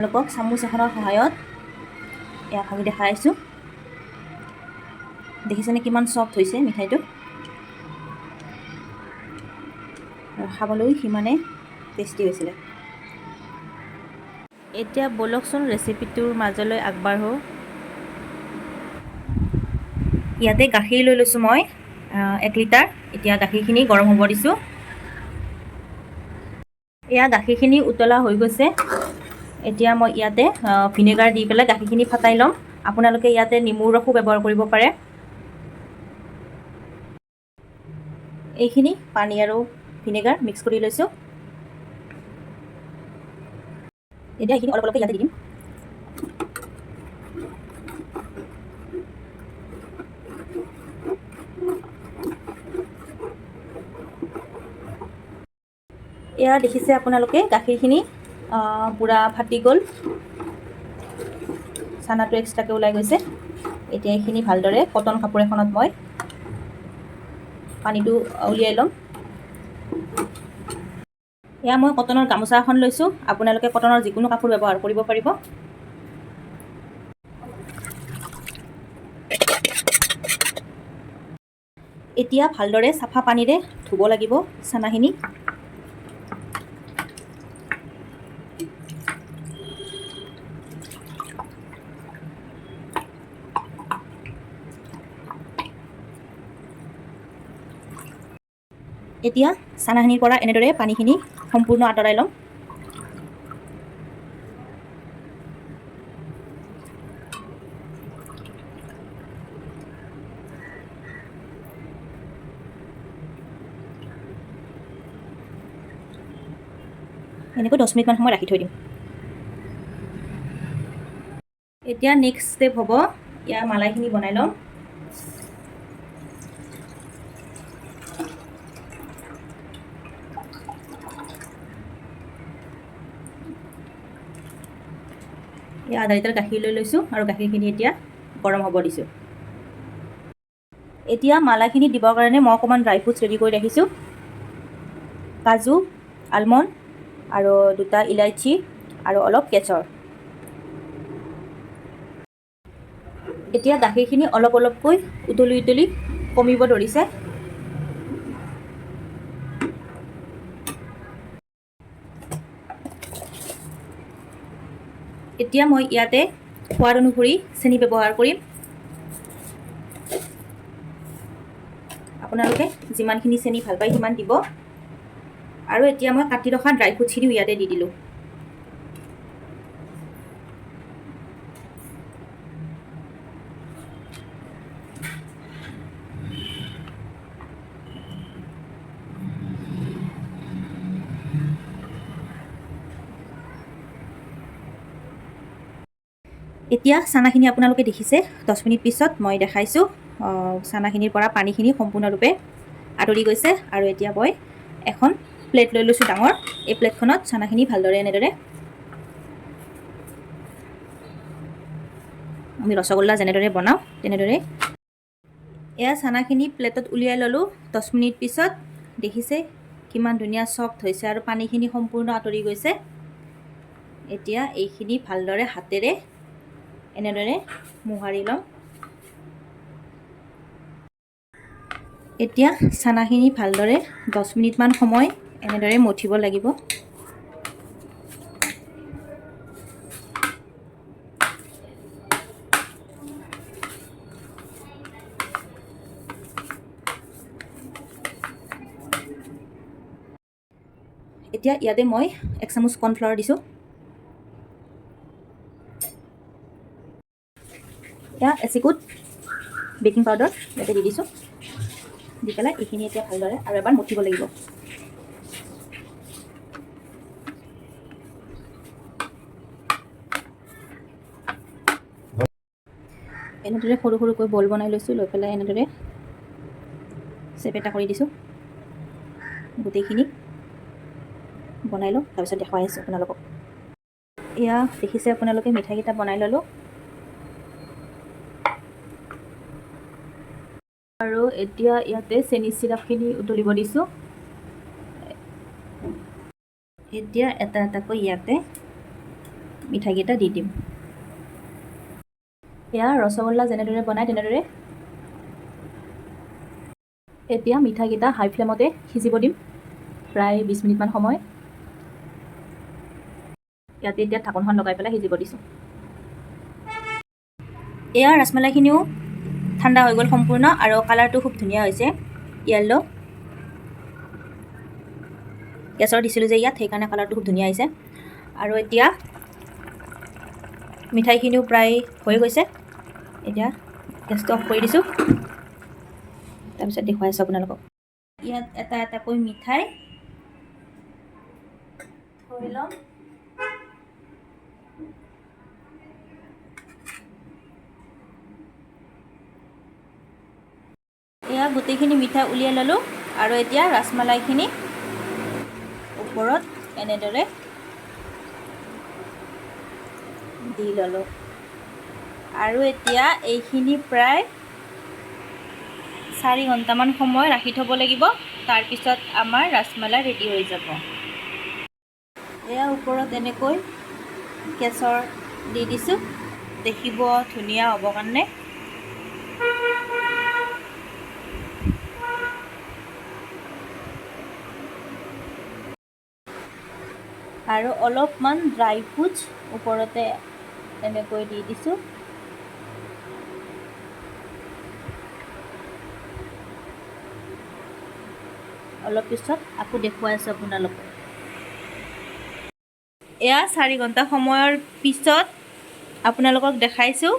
আপোনালোকক চামুচ এখনৰ সহায়ত এয়া ভাঙি দেখাই আছোঁ। দেখিছেনে কিমান ছফ্ট হৈছে মিঠাইটো, আৰু খাবলৈ সিমানে টেষ্টি হৈছিলে। এতিয়া বলকচোন ৰেচিপিটোৰ মাজলৈ আগবাঢ়ো। ইয়াতে গাখীৰ লৈ লৈছোঁ মই 1 লিটাৰ। এতিয়া গাখীৰখিনি গৰম হ'ব দিছোঁ। এয়া গাখীৰখিনি উতলা হৈ গৈছে। এতিয়া মই ইয়াতে ভিনেগাৰ দি পেলাই গাখীৰখিনি ফাটাই ল'ম। আপোনালোকে ইয়াতে নেমুৰ ৰসো ব্যৱহাৰ কৰিব পাৰে। এইখিনি পানী আৰু ভিনেগাৰ মিক্স কৰি লৈছোঁ। এতিয়া এইখিনি অলপ অলপকৈ ইয়াতে দি দিম। এয়া দেখিছে আপোনালোকে গাখীৰখিনি পূৰা ফাটি গ'ল, চানাটো এক্সট্ৰাকৈ ওলাই গৈছে। এতিয়া এইখিনি ভালদৰে কটন কাপোৰ এখনত মই পানীটো উলিয়াই ল'ম। এয়া মই কটনৰ গামোচা এখন লৈছোঁ। আপোনালোকে কটনৰ যিকোনো কাপোৰ ব্যৱহাৰ কৰিব পাৰিব। এতিয়া ভালদৰে চাফা পানীৰে ধুব লাগিব চানাখিনি। এতিয়া চানাখিনিৰ পৰা এনেদৰে পানীখিনি সম্পূৰ্ণ আঁতৰাই ল'ম। এনেকৈ 10 মিনিটমান সময় ৰাখি থৈ দিম। এতিয়া নেক্সট ষ্টেপ হ'ব, ইয়াৰ মালাইখিনি বনাই ল'ম। এয়া আধা লিটাৰ গাখীৰ লৈ লৈছোঁ আৰু গাখীৰখিনি এতিয়া গৰম হ'ব দিছোঁ। এতিয়া মালাইখিনি দিবৰ কাৰণে মই অকণমান ড্ৰাই ফ্ৰুটছ ৰেডি কৰি ৰাখিছোঁ। কাজু, আলমণ্ড আৰু 2টা ইলাইচি আৰু অলপ কেশৰ। এতিয়া গাখীৰখিনি অলপ অলপকৈ উতলি উতলি কমিব ধৰিছে। এতিয়া মই ইয়াতে সোৱাদ অনুসৰি চেনি ব্যৱহাৰ কৰিম। আপোনালোকে যিমানখিনি চেনি ভাল পায় সিমান দিব। আৰু এতিয়া মই কাটি ৰখা ড্ৰাই ফ্ৰুটছখিনিও ইয়াতে দি দিলোঁ। এতিয়া চানাখিনি আপোনালোকে দেখিছে, 10 মিনিট পিছত মই দেখাইছোঁ চানাখিনিৰ পৰা পানীখিনি সম্পূৰ্ণৰূপে আঁতৰি গৈছে। আৰু এতিয়া মই এখন প্লেট লৈ লৈছোঁ ডাঙৰ। এই প্লেটখনত চানাখিনি ভালদৰে এনেদৰে আমি ৰসগোল্লা যেনেদৰে বনাওঁ তেনেদৰে এয়া চানাখিনি প্লেটত উলিয়াই ল'লোঁ। 10 মিনিট পিছত দেখিছে কিমান ধুনীয়া ছফ্ট হৈছে আৰু পানীখিনি সম্পূৰ্ণ আঁতৰি গৈছে। এতিয়া এইখিনি ভালদৰে হাতেৰে এনেদৰে মোহাৰি ল'ম। এতিয়া চানাখিনি ভালদৰে 10 মিনিটমান সময় এনেদৰে মঠিব লাগিব। এতিয়া ইয়াতে মই 1 চামুচ কৰ্ণফ্লাৱাৰ দিছোঁ। এয়া এচিকুট বেকিং পাউডাৰ ইয়াতে দি দিছোঁ। দি পেলাই এইখিনি এতিয়া ভালদৰে আৰু এবাৰ মঠিব লাগিব। এনেদৰে সৰু সৰুকৈ বল বনাই লৈছোঁ। লৈ পেলাই এনেদৰে চেপ এটা কৰি দিছোঁ। গোটেইখিনি বনাই লওঁ, তাৰপিছত দেখুৱাই আছোঁ আপোনালোকক। এয়া দেখিছে আপোনালোকে মিঠাইকেইটা বনাই ল'লোঁ। আৰু এতিয়া ইয়াতে চেনি চিৰাপখিনি উতলিব দিছোঁ। এতিয়া এটা এটাকৈ ইয়াতে মিঠাইকেইটা দি দিম। এয়া ৰসগোল্লা যেনেদৰে বনায় তেনেদৰে এতিয়া মিঠাইকেইটা হাই ফ্লেমতে সিজিব দিম প্ৰায় 20 মিনিটমান সময়। ইয়াতে এতিয়া ঢাকনখন লগাই পেলাই সিজিব দিছোঁ। এয়া ৰসমলাইখিনিও ঠাণ্ডা হৈ গ'ল সম্পূৰ্ণ আৰু কালাৰটো খুব ধুনীয়া হৈছে য়েল্লো। গেছৰ দিছিলোঁ যে ইয়াত সেইকাৰণে কালাৰটো খুব ধুনীয়া হৈছে। আৰু এতিয়া মিঠাইখিনিও প্ৰায় হৈ গৈছে। এতিয়া গেছটো অফ কৰি দিছোঁ। তাৰপিছত দেখুৱাই আছোঁ আপোনালোকক। ইয়াত এটা এটাকৈ মিঠাই থৈ ল'ম। এয়া গোটেইখিনি মিঠাই উলিয়াই ল'লোঁ আৰু এতিয়া ৰসমলাইখিনি ওপৰত এনেদৰে দি ল'লোঁ আৰু এতিয়া এইখিনি প্ৰায় 4 ঘণ্টামান সময় ৰাখি থ'ব লাগিব। তাৰপিছত আমাৰ ৰসমলাই ৰেডি হৈ যাব। এয়া ওপৰত এনেকৈ কেশৰ দি দিছোঁ দেখিব ধুনীয়া হ'ব কাৰণে। আৰু অলপমান ড্ৰাই ফ্ৰুটছ ওপৰতে এনেকৈ দি দিছোঁ। অলপ পিছত আকৌ দেখুৱাই আছোঁ আপোনালোকক। এয়া 4 ঘণ্টা সময়ৰ পিছত আপোনালোকক দেখাইছোঁ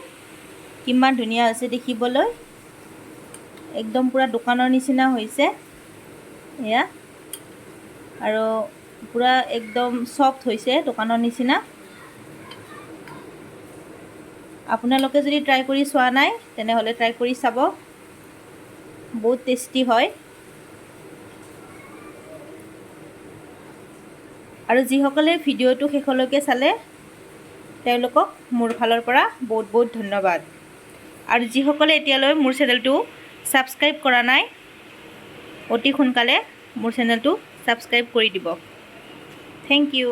কিমান ধুনীয়া হৈছে দেখিবলৈ। একদম পূৰা দোকানৰ নিচিনা হৈছে এয়া, আৰু পূৰা একদম ছফ্ট হৈছে দোকানৰ নিচিনা। আপোনালোকে যদি ট্ৰাই কৰি চোৱা নাই তেনেহ'লে ট্ৰাই কৰি চাব, বহুত টেষ্টি হয়। আৰু যিসকলে ভিডিঅ'টো শেষলৈকে চালে তেওঁলোকক মোৰ ফালৰ পৰা বহুত বহুত ধন্যবাদ। আৰু যিসকলে এতিয়ালৈ মোৰ চেনেলটো ছাবস্ক্ৰাইব কৰা নাই অতি সোনকালে মোৰ চেনেলটো ছাবস্ক্ৰাইব কৰি দিব। Thank U.